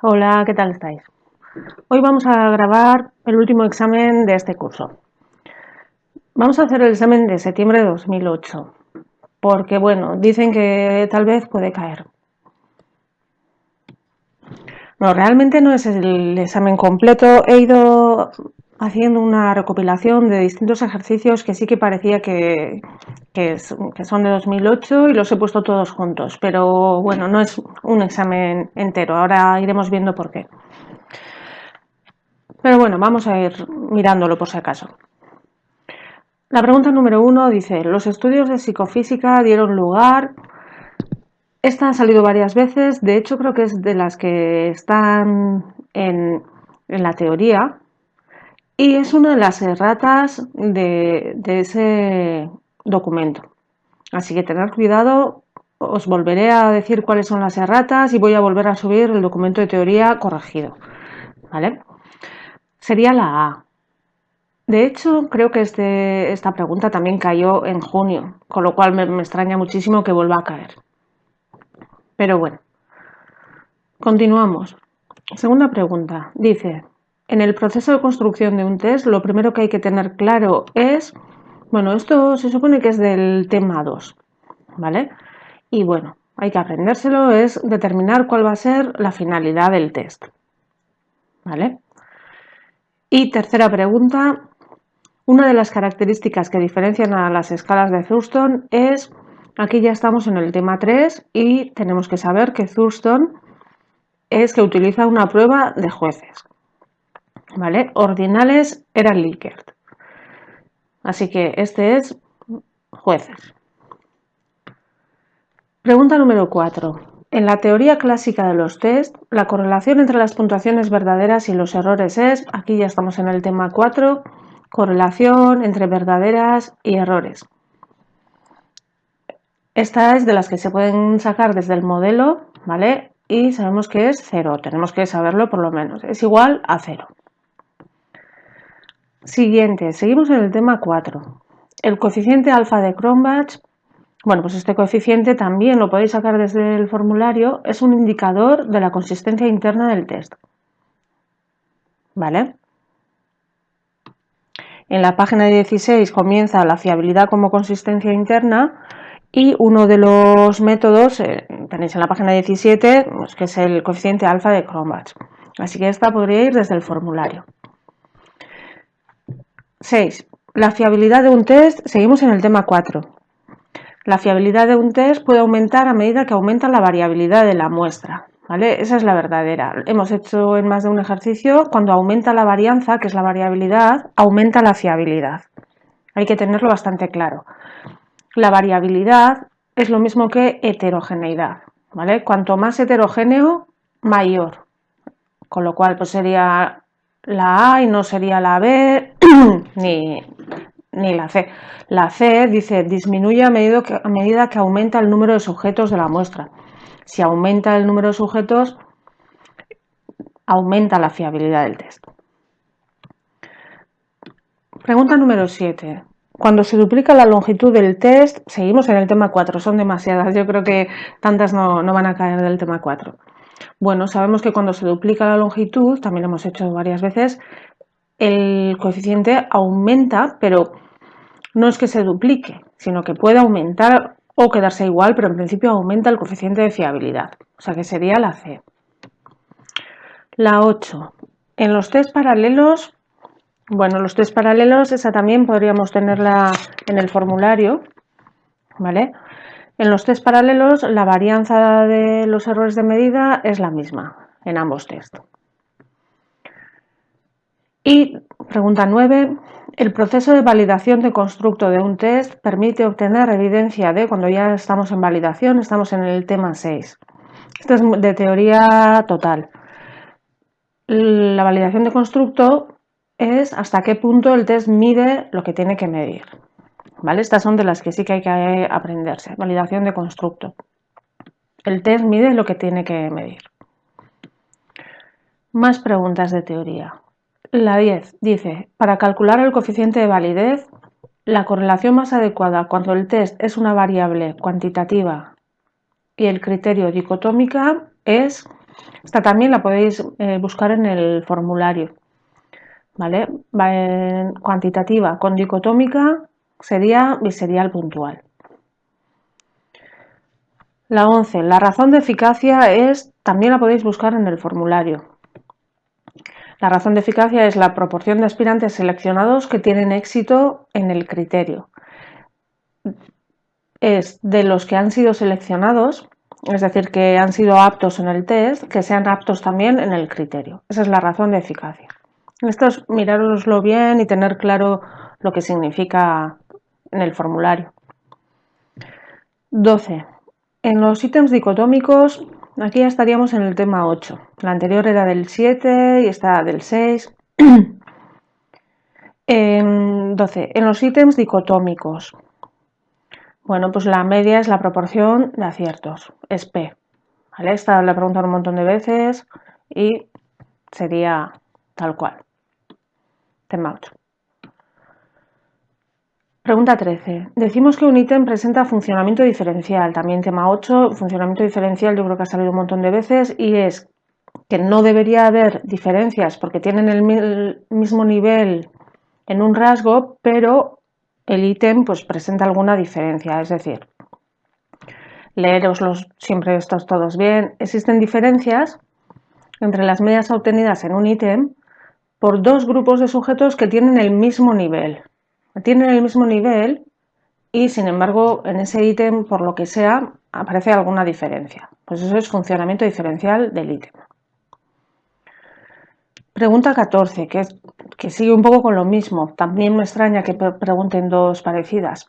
Hola, ¿qué tal estáis? Hoy vamos a grabar el último examen de este curso. Vamos a hacer el examen de septiembre de 2008, porque bueno, dicen que tal vez puede caer. No, realmente no es el examen completo. He ido haciendo una recopilación de distintos ejercicios que sí que parecía que son de 2008 y los he puesto todos juntos, pero bueno, no es un examen entero. Ahora iremos viendo por qué. Pero bueno, vamos a ir mirándolo por si acaso. La pregunta número 1 dice, los estudios de psicofísica dieron lugar... Esta ha salido varias veces, de hecho creo que es de las que están en la teoría y es una de las erratas de ese documento. Así que tener cuidado, os volveré a decir cuáles son las erratas y voy a volver a subir el documento de teoría corregido. ¿Vale? Sería la A. De hecho, creo que esta pregunta también cayó en junio, con lo cual me extraña muchísimo que vuelva a caer. Pero bueno, continuamos. Segunda pregunta. Dice, en el proceso de construcción de un test, lo primero que hay que tener claro es, bueno, esto se supone que es del tema 2, ¿vale? Y bueno, hay que aprendérselo, es determinar cuál va a ser la finalidad del test, ¿vale? Y tercera pregunta, una de las características que diferencian a las escalas de Thurston es, aquí ya estamos en el tema 3 y tenemos que saber que Thurston es que utiliza una prueba de jueces, ¿vale? Ordinales eran Likert. Así que este es jueces. Pregunta número 4. En la teoría clásica de los test, la correlación entre las puntuaciones verdaderas y los errores es, aquí ya estamos en el tema 4, correlación entre verdaderas y errores. Esta es de las que se pueden sacar desde el modelo, ¿vale? Y sabemos que es 0, tenemos que saberlo por lo menos, es igual a 0. Siguiente, seguimos en el tema 4. El coeficiente alfa de Cronbach, bueno, pues este coeficiente también lo podéis sacar desde el formulario, es un indicador de la consistencia interna del test, ¿vale? En la página 16 comienza la fiabilidad como consistencia interna y uno de los métodos, tenéis en la página 17, pues, que es el coeficiente alfa de Cronbach. Así que esta podría ir desde el formulario. 6. La fiabilidad de un test, seguimos en el tema 4. La fiabilidad de un test puede aumentar a medida que aumenta la variabilidad de la muestra, ¿vale? Esa es la verdadera. Hemos hecho en más de un ejercicio, cuando aumenta la varianza, que es la variabilidad, aumenta la fiabilidad. Hay que tenerlo bastante claro. La variabilidad es lo mismo que heterogeneidad, ¿vale? Cuanto más heterogéneo, mayor. Con lo cual, pues sería la A y no sería la B ni la C. La C dice disminuye a medida que aumenta el número de sujetos de la muestra. Si aumenta el número de sujetos, aumenta la fiabilidad del test. Pregunta número 7. Cuando se duplica la longitud del test, seguimos en el tema 4, son demasiadas, yo creo que tantas no van a caer del tema 4. Bueno, sabemos que cuando se duplica la longitud, también lo hemos hecho varias veces, el coeficiente aumenta, pero no es que se duplique, sino que puede aumentar o quedarse igual, pero en principio aumenta el coeficiente de fiabilidad, o sea que sería la C. La 8. En los test paralelos, bueno, los test paralelos, esa también podríamos tenerla en el formulario, ¿vale? En los test paralelos, la varianza de los errores de medida es la misma en ambos test. Y pregunta 9. El proceso de validación de constructo de un test permite obtener evidencia de, cuando ya estamos en validación, estamos en el tema 6. Esto es de teoría total. La validación de constructo es hasta qué punto el test mide lo que tiene que medir, ¿vale? Estas son de las que sí que hay que aprenderse. Validación de constructo. El test mide lo que tiene que medir. Más preguntas de teoría. La 10 dice, para calcular el coeficiente de validez, la correlación más adecuada cuando el test es una variable cuantitativa y el criterio dicotómica es Esta también la podéis buscar en el formulario, ¿vale? Cuantitativa con dicotómica sería biserial puntual. La 11, la razón de eficacia también la podéis buscar en el formulario. La razón de eficacia es la proporción de aspirantes seleccionados que tienen éxito en el criterio. Es de los que han sido seleccionados, es decir, que han sido aptos en el test, que sean aptos también en el criterio. Esa es la razón de eficacia. Esto es mirároslo bien y tener claro lo que significa en el formulario. 12. En los ítems dicotómicos, aquí ya estaríamos en el tema 8. La anterior era del 7 y esta del 6. 12. En los ítems dicotómicos. Bueno, pues la media es la proporción de aciertos, es P. ¿Vale? Esta la he preguntado un montón de veces y sería tal cual. Tema 8. Pregunta 13. Decimos que un ítem presenta funcionamiento diferencial. También tema 8, funcionamiento diferencial yo creo que ha salido un montón de veces y es que no debería haber diferencias porque tienen el mismo nivel en un rasgo, pero el ítem pues presenta alguna diferencia. Es decir, leeroslos siempre estos todos bien. Existen diferencias entre las medias obtenidas en un ítem por dos grupos de sujetos que tienen el mismo nivel. Tienen el mismo nivel y, sin embargo, en ese ítem, por lo que sea, aparece alguna diferencia. Pues eso es funcionamiento diferencial del ítem. Pregunta 14, que sigue un poco con lo mismo. También me extraña que pregunten dos parecidas.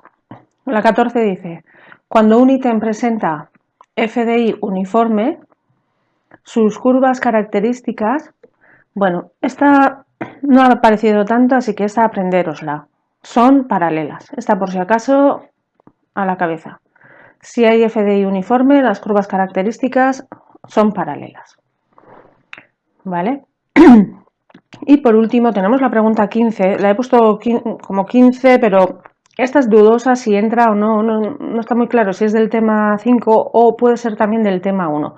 La 14 dice, cuando un ítem presenta FDI uniforme, sus curvas características, bueno, esta no ha aparecido tanto, así que esta aprendérosla. Son paralelas. Esta por si acaso a la cabeza. Si hay FDI uniforme, las curvas características son paralelas. ¿Vale? Y por último tenemos la pregunta 15. La he puesto como 15, pero esta es dudosa si entra o no. No está muy claro si es del tema 5 o puede ser también del tema 1.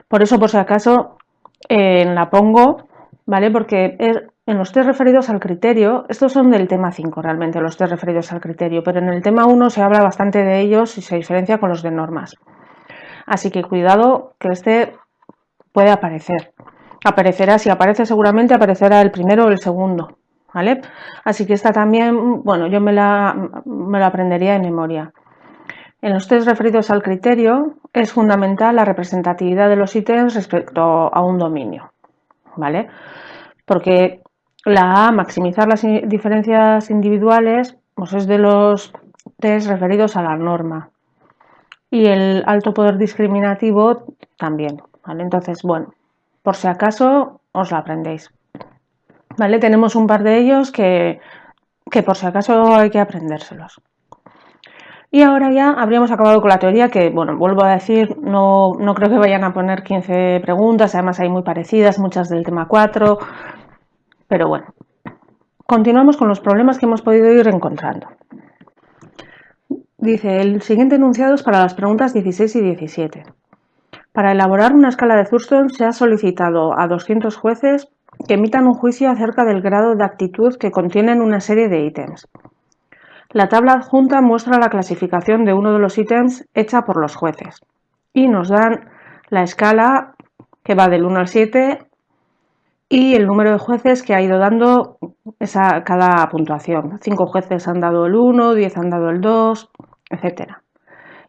Por eso, por si acaso, la pongo, ¿vale? Porque en los test referidos al criterio, estos son del tema 5 realmente, los test referidos al criterio, pero en el tema 1 se habla bastante de ellos y se diferencia con los de normas. Así que cuidado que este puede aparecer. Aparecerá, si aparece seguramente aparecerá el primero o el segundo, ¿vale? Así que esta también, bueno, yo me la aprendería de memoria. En los test referidos al criterio es fundamental la representatividad de los ítems respecto a un dominio, ¿vale? Porque la A, maximizar las diferencias individuales, pues es de los test referidos a la norma. Y el alto poder discriminativo también, ¿vale? Entonces, bueno, por si acaso os la aprendéis, ¿vale? Tenemos un par de ellos que por si acaso hay que aprendérselos. Y ahora ya habríamos acabado con la teoría que, bueno, vuelvo a decir, no creo que vayan a poner 15 preguntas, además hay muy parecidas, muchas del tema 4, pero bueno. Continuamos con los problemas que hemos podido ir encontrando. Dice, el siguiente enunciado es para las preguntas 16 y 17. Para elaborar una escala de Thurston se ha solicitado a 200 jueces que emitan un juicio acerca del grado de aptitud que contienen una serie de ítems. La tabla adjunta muestra la clasificación de uno de los ítems hecha por los jueces y nos dan la escala que va del 1 al 7 y el número de jueces que ha ido dando cada puntuación. 5 jueces han dado el 1, 10 han dado el 2, etc.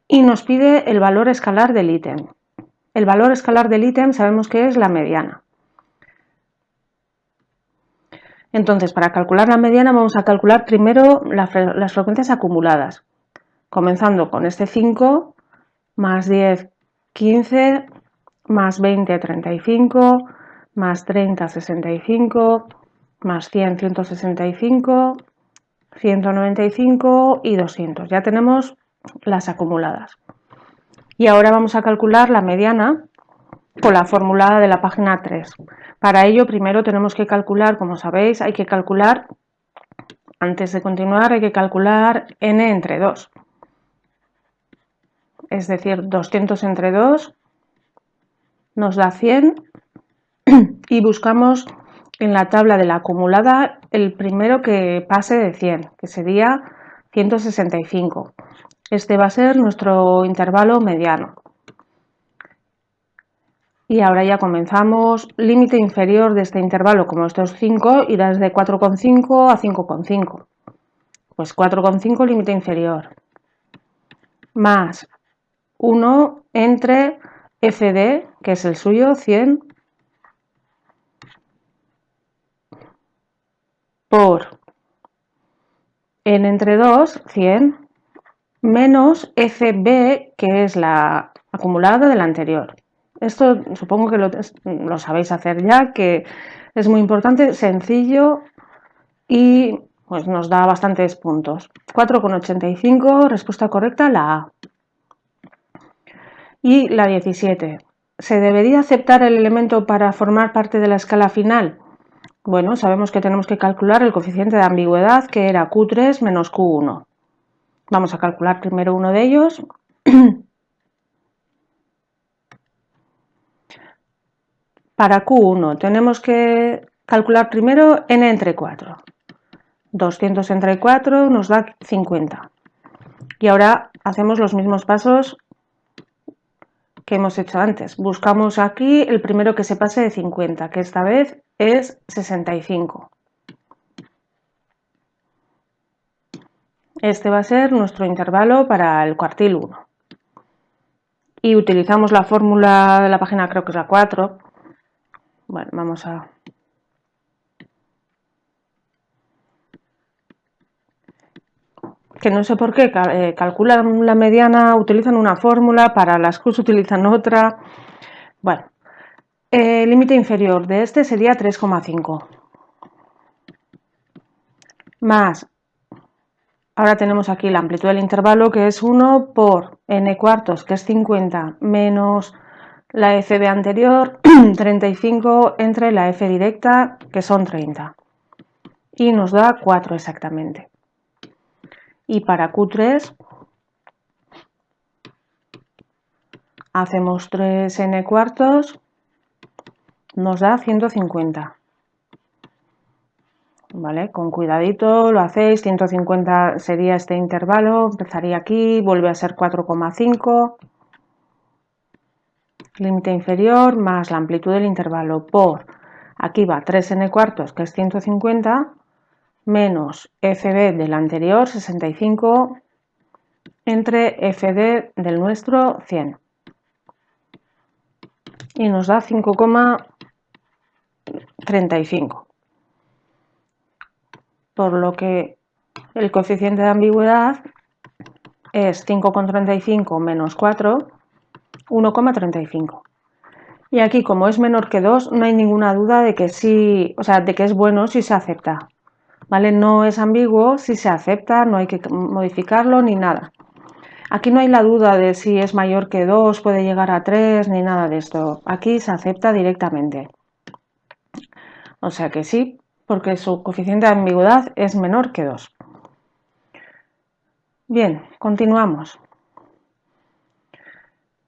Y nos pide el valor escalar del ítem. El valor escalar del ítem sabemos que es la mediana. Entonces, para calcular la mediana vamos a calcular primero las frecuencias acumuladas, comenzando con este 5, más 10, 15, más 20, 35, más 30, 65, más 100, 165, 195 y 200. Ya tenemos las acumuladas. Y ahora vamos a calcular la mediana con la fórmula de la página 3. Para ello, primero tenemos que calcular, como sabéis, hay que calcular, antes de continuar, hay que calcular n entre 2. Es decir, 200 entre 2 nos da 100 y buscamos en la tabla de la acumulada el primero que pase de 100, que sería 165. Este va a ser nuestro intervalo mediano. Y ahora ya comenzamos. Límite inferior de este intervalo, como estos 5, irá desde 4,5 a 5,5. Pues 4,5 límite inferior. Más 1 entre FD, que es el suyo, 100, por N entre 2, 100, menos FB, que es la acumulada del anterior. Esto supongo que lo sabéis hacer ya, que es muy importante, sencillo y pues nos da bastantes puntos. 4,85, respuesta correcta, la A. Y la 17. ¿Se debería aceptar el elemento para formar parte de la escala final? Bueno, sabemos que tenemos que calcular el coeficiente de ambigüedad, que era Q3 menos Q1. Vamos a calcular primero uno de ellos. Para Q1 tenemos que calcular primero n entre 4. 200 entre 4 nos da 50. Y ahora hacemos los mismos pasos que hemos hecho antes. Buscamos aquí el primero que se pase de 50, que esta vez es 65. Este va a ser nuestro intervalo para el cuartil 1. Y utilizamos la fórmula de la página, creo que es la 4. Bueno, vamos a... Que no sé por qué calculan la mediana, utilizan una fórmula, para las Qs utilizan otra. Bueno, el límite inferior de este sería 3,5. Más, ahora tenemos aquí la amplitud del intervalo, que es 1 por n cuartos, que es 50, menos la FB anterior, 35, entre la F directa, que son 30. Y nos da 4 exactamente. Y para Q3 hacemos 3n cuartos, nos da 150. ¿Vale? Con cuidadito lo hacéis, 150 sería este intervalo, empezaría aquí, vuelve a ser 4,5, límite inferior más la amplitud del intervalo por, aquí va 3n cuartos, que es 150, menos FB del anterior, 65, entre FD del nuestro, 100. Y nos da 5,35. Por lo que el coeficiente de ambigüedad es 5,35 menos 4, 1,35. Y aquí, como es menor que 2, no hay ninguna duda de que sí, o sea, de que es bueno si se acepta. ¿Vale? No es ambiguo, si se acepta, no hay que modificarlo ni nada. Aquí no hay la duda de si es mayor que 2, puede llegar a 3, ni nada de esto. Aquí se acepta directamente. O sea que sí, porque su coeficiente de ambigüedad es menor que 2. Bien, continuamos.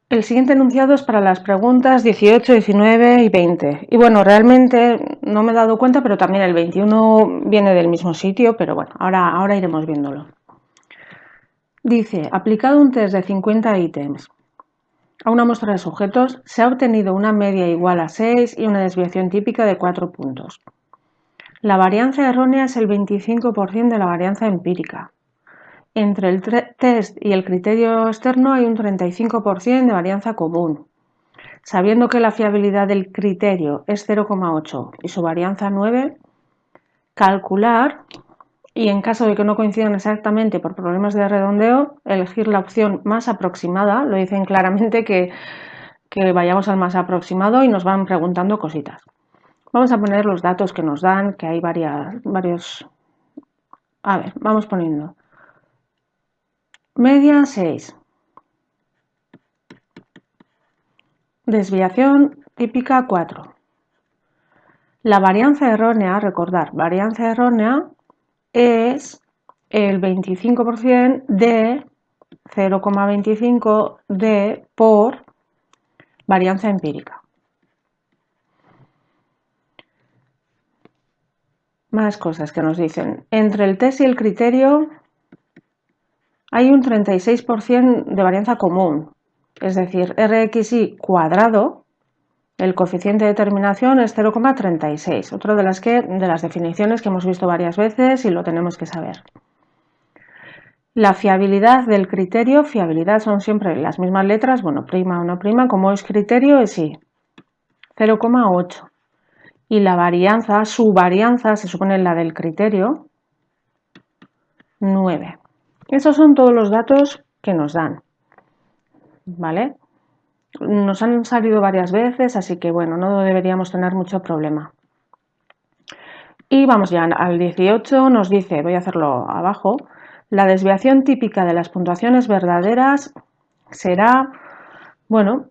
El siguiente enunciado es para las preguntas 18, 19 y 20. Y bueno, realmente no me he dado cuenta, pero también el 21 viene del mismo sitio, pero bueno, ahora iremos viéndolo. Dice, aplicado un test de 50 ítems a una muestra de sujetos, se ha obtenido una media igual a 6 y una desviación típica de 4 puntos. La varianza errónea es el 25% de la varianza empírica. Entre el test y el criterio externo hay un 35% de varianza común. Sabiendo que la fiabilidad del criterio es 0,8 y su varianza 9, calcular, y en caso de que no coincidan exactamente por problemas de redondeo, elegir la opción más aproximada. Lo dicen claramente que vayamos al más aproximado y nos van preguntando cositas. Vamos a poner los datos que nos dan, que hay varios... A ver, vamos poniendo. Media 6. Desviación típica 4. La varianza errónea, recordar, varianza errónea es el 25% de 0,25 de por varianza empírica. Más cosas que nos dicen. Entre el test y el criterio hay un 36% de varianza común. Es decir, RXY cuadrado, el coeficiente de determinación es 0,36. Otra de las definiciones que hemos visto varias veces y lo tenemos que saber. La fiabilidad del criterio, fiabilidad son siempre las mismas letras, bueno, prima o no prima, como es criterio es I, 0,8. Y la varianza, su varianza, se supone la del criterio, 9. Esos son todos los datos que nos dan, ¿vale? Nos han salido varias veces, así que bueno, no deberíamos tener mucho problema. Y vamos ya al 18, nos dice, voy a hacerlo abajo, la desviación típica de las puntuaciones verdaderas será, bueno,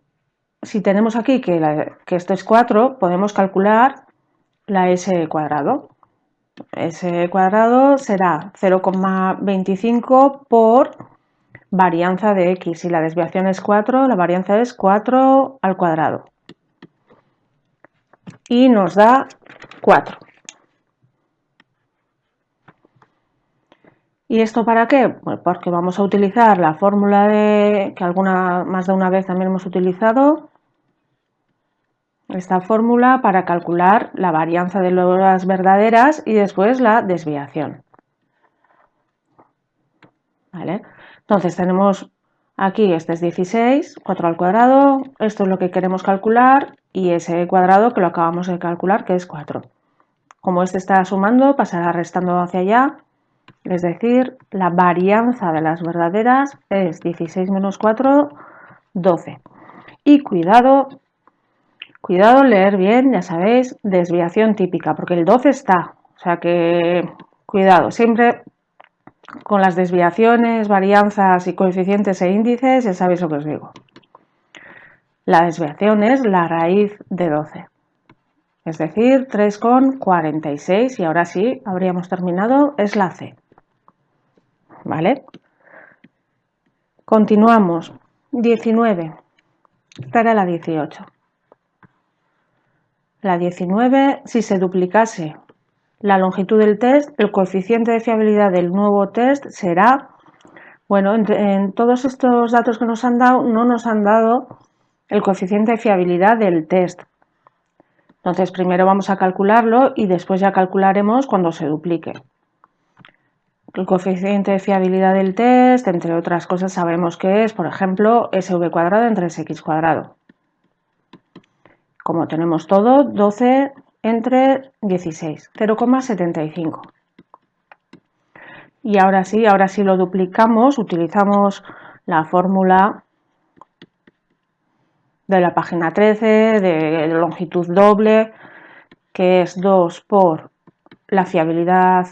si tenemos aquí que esto es 4, podemos calcular la S cuadrado. S cuadrado será 0,25 por varianza de X. Si la desviación es 4, la varianza es 4 al cuadrado. Y nos da 4. ¿Y esto para qué? Pues porque vamos a utilizar la fórmula que más de una vez también hemos utilizado, esta fórmula para calcular la varianza de las verdaderas y después la desviación. ¿Vale? Entonces tenemos aquí, este es 16, 4 al cuadrado, esto es lo que queremos calcular y ese cuadrado que lo acabamos de calcular, que es 4. Como este está sumando, pasará restando hacia allá. Es decir, la varianza de las verdaderas es 16 menos 4, 12. Y cuidado leer bien, ya sabéis, desviación típica, porque el 12 está. O sea que, cuidado, siempre con las desviaciones, varianzas y coeficientes e índices, ya sabéis lo que os digo. La desviación es la raíz de 12. Es decir, 3,46 y ahora sí, habríamos terminado, es la C. ¿Vale? Continuamos. 19. Esta era la 18. La 19, si se duplicase la longitud del test, el coeficiente de fiabilidad del nuevo test será, bueno, en todos estos datos que nos han dado, no nos han dado el coeficiente de fiabilidad del test. Entonces, primero vamos a calcularlo y después ya calcularemos cuando se duplique. El coeficiente de fiabilidad del test, entre otras cosas, sabemos que es, por ejemplo, SV cuadrado entre SX cuadrado. Como tenemos todo, 12 entre 16, 0,75. Y ahora sí lo duplicamos, utilizamos la fórmula de la página 13 de longitud doble, que es 2 por la fiabilidad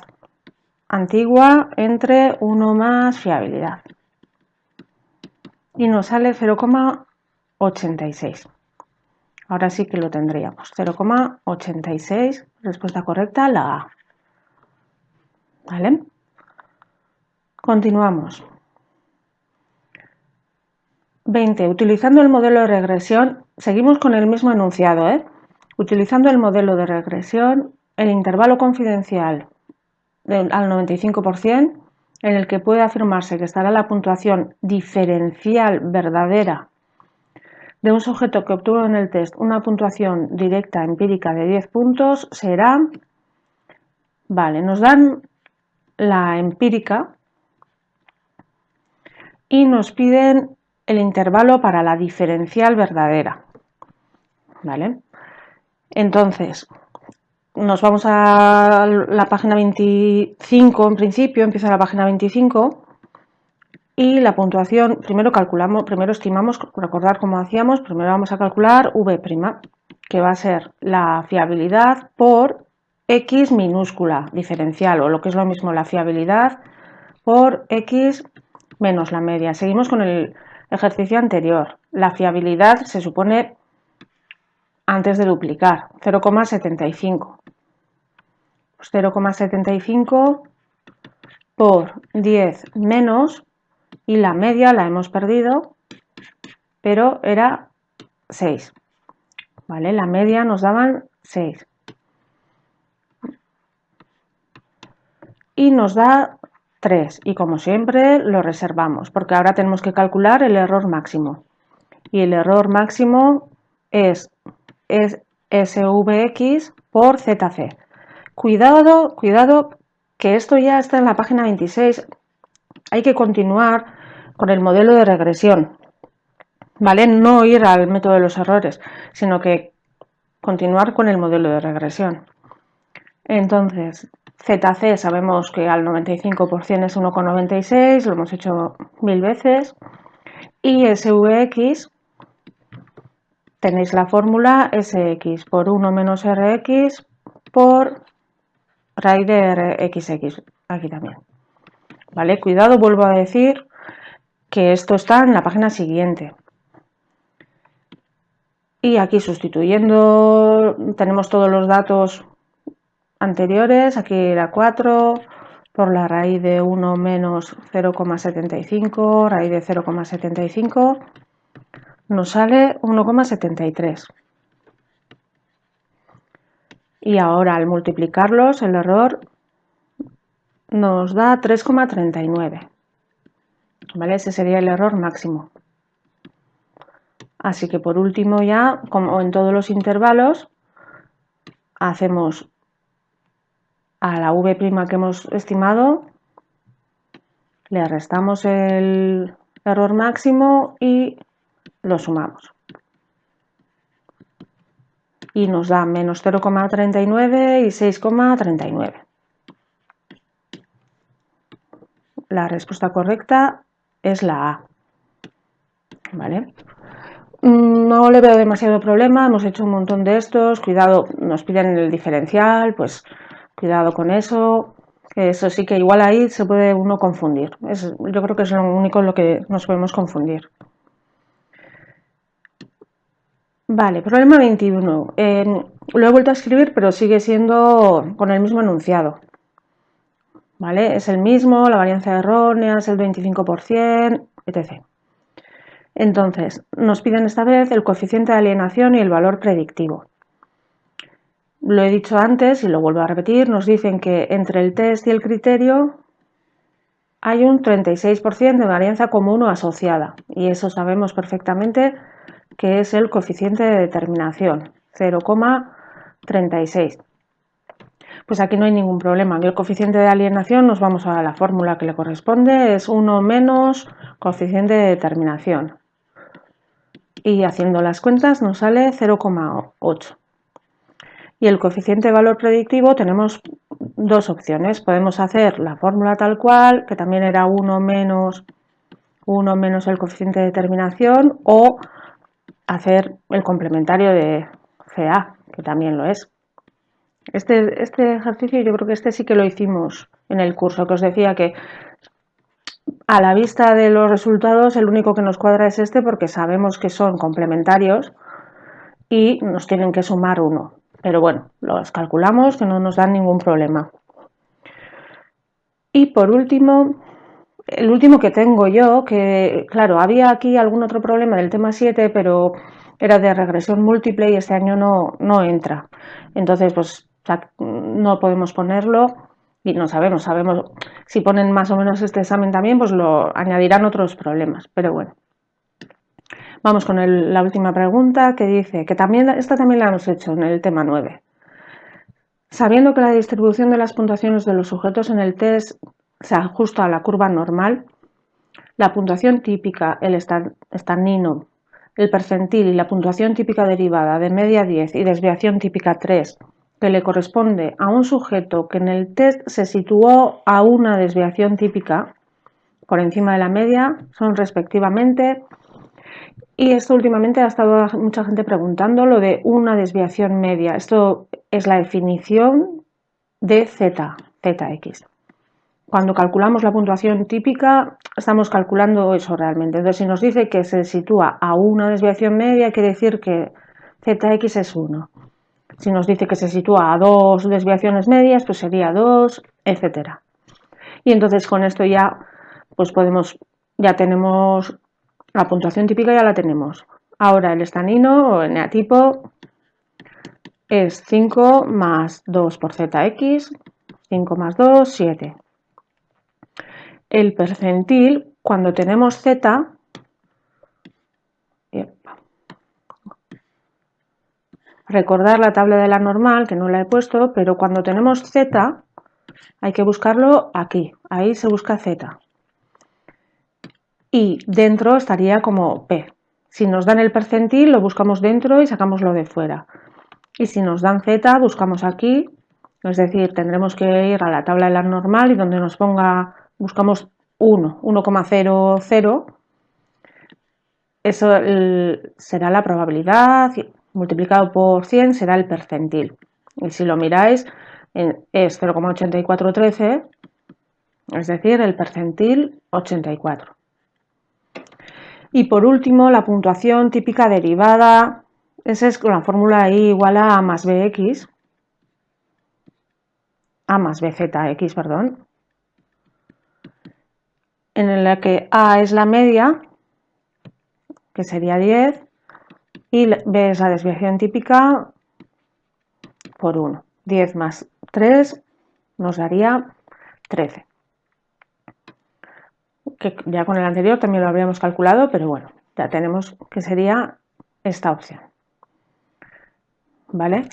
antigua entre 1 más fiabilidad. Y nos sale 0,86. Ahora sí que lo tendríamos. 0,86, respuesta correcta, la A. ¿Vale? Continuamos. 20. Utilizando el modelo de regresión, seguimos con el mismo enunciado, ¿eh? Utilizando el modelo de regresión, el intervalo confidencial al 95%, en el que puede afirmarse que estará la puntuación diferencial verdadera de un sujeto que obtuvo en el test una puntuación directa empírica de 10 puntos, será, vale, nos dan la empírica y nos piden el intervalo para la diferencial verdadera, ¿vale? Entonces, nos vamos a la página 25 en principio, empieza la página 25 y la puntuación, primero estimamos, recordar cómo hacíamos, primero vamos a calcular V', que va a ser la fiabilidad por X minúscula diferencial, o lo que es lo mismo, la fiabilidad por X menos la media. Seguimos con el ejercicio anterior. La fiabilidad se supone antes de duplicar, 0,75. Pues 0,75 por 10 menos, y la media la hemos perdido, pero era 6. ¿Vale? La media nos daban 6. y nos da 3. Y como siempre lo reservamos, porque ahora tenemos que calcular el error máximo. Y el error máximo es SVX por ZC. Cuidado, que esto ya está en la página 26. Hay que continuar con el modelo de regresión, ¿vale? No ir al método de los errores, sino que continuar con el modelo de regresión. Entonces, ZC sabemos que al 95% es 1,96, lo hemos hecho 1000 veces. Y SVX, tenéis la fórmula SX por 1 menos RX por raíz de RXX, aquí también. ¿Vale? Cuidado, vuelvo a decir que esto está en la página siguiente. Y aquí sustituyendo tenemos todos los datos anteriores, aquí era 4 por la raíz de 1 menos 0,75, raíz de 0,75, nos sale 1,73. Y ahora al multiplicarlos el error nos da 3,39. ¿Vale? Ese sería el error máximo. Así que por último ya, como en todos los intervalos, hacemos a la v' que hemos estimado, le restamos el error máximo y lo sumamos. Y nos da menos 0,39 y 6,39. La respuesta correcta es la A. ¿Vale? No le veo demasiado problema, hemos hecho un montón de estos, cuidado, nos piden el diferencial, pues cuidado con eso, que eso sí que igual ahí se puede uno confundir. Yo creo que es lo único en lo que nos podemos confundir. Vale, problema 21. Lo he vuelto a escribir, pero sigue siendo con el mismo enunciado. ¿Vale? Es el mismo, la varianza errónea es el 25%, etc. Entonces, nos piden esta vez el coeficiente de alienación y el valor predictivo. Lo he dicho antes y lo vuelvo a repetir, nos dicen que entre el test y el criterio hay un 36% de varianza común o asociada, y eso sabemos perfectamente que es el coeficiente de determinación, 0,36. Pues aquí no hay ningún problema. El coeficiente de alienación nos vamos a la fórmula que le corresponde, es 1 menos coeficiente de determinación. Y haciendo las cuentas nos sale 0,8. Y el coeficiente de valor predictivo tenemos dos opciones. Podemos hacer la fórmula tal cual, que también era 1 menos el coeficiente de determinación, o hacer el complementario de CA, que también lo es. Este ejercicio yo creo que sí que lo hicimos en el curso, que os decía que a la vista de los resultados el único que nos cuadra es este, porque sabemos que son complementarios y nos tienen que sumar 1. Pero bueno, los calculamos, que no nos dan ningún problema. Y por último, el último que tengo yo, que claro, había aquí algún otro problema del tema 7, pero era de regresión múltiple y este año no entra. Entonces, pues no podemos ponerlo y no sabemos si ponen más o menos este examen también, pues lo añadirán otros problemas, pero bueno. Vamos con la última pregunta, que dice, que esta también la hemos hecho en el tema 9. Sabiendo que la distribución de las puntuaciones de los sujetos en el test se ajusta a la curva normal, la puntuación típica, el estanino, el percentil y la puntuación típica derivada de media 10 y desviación típica 3, que le corresponde a un sujeto que en el test se situó a una desviación típica por encima de la media, son respectivamente, y esto últimamente ha estado mucha gente preguntando lo de una desviación media. Esto es la definición de ZX. Cuando calculamos la puntuación típica, estamos calculando eso realmente. Entonces, si nos dice que se sitúa a una desviación media, quiere decir que ZX es 1. Si nos dice que se sitúa a 2 desviaciones medias, pues sería 2, etc. Y entonces con esto ya, pues ya tenemos la puntuación típica, ya la tenemos. Ahora el estanino o eneatipo es 5 más 2 por ZX, 5 más 2, 7. el percentil, cuando tenemos z, recordar la tabla de la normal, que no la he puesto, pero cuando tenemos z, hay que buscarlo aquí, ahí se busca z. Y dentro estaría como p. Si nos dan el percentil, lo buscamos dentro y sacamos lo de fuera. Y si nos dan z, buscamos aquí, es decir, tendremos que ir a la tabla de la normal y donde nos ponga, buscamos 1,00, eso será la probabilidad, multiplicado por 100 será el percentil. Y si lo miráis, es 0,8413, es decir, el percentil 84. Y por último, la puntuación típica derivada, esa es la fórmula I igual a A más BX, A más BZX, perdón, en la que A es la media, que sería 10, y B es la desviación típica por 1. 10 más 3 nos daría 13. Que ya con el anterior también lo habríamos calculado, pero bueno, ya tenemos que sería esta opción. ¿Vale?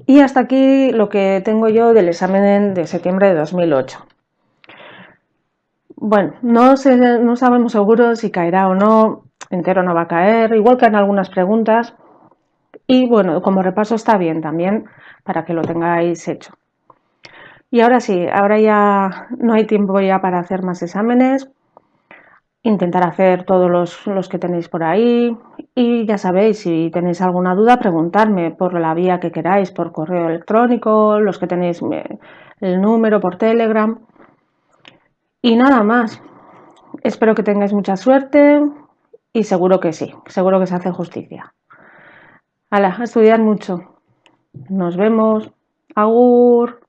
Y hasta aquí lo que tengo yo del examen de septiembre de 2008. Bueno, no sabemos seguro si caerá o no, entero no va a caer, igual que en algunas preguntas. Y bueno, como repaso está bien también para que lo tengáis hecho. Y ahora sí, ahora ya no hay tiempo ya para hacer más exámenes. Intentar hacer todos los que tenéis por ahí. Y ya sabéis, si tenéis alguna duda, preguntarme por la vía que queráis, por correo electrónico, los que tenéis el número, por Telegram. Y nada más. Espero que tengáis mucha suerte y seguro que sí, seguro que se hace justicia. ¡Hala, a estudiar mucho! Nos vemos. Agur.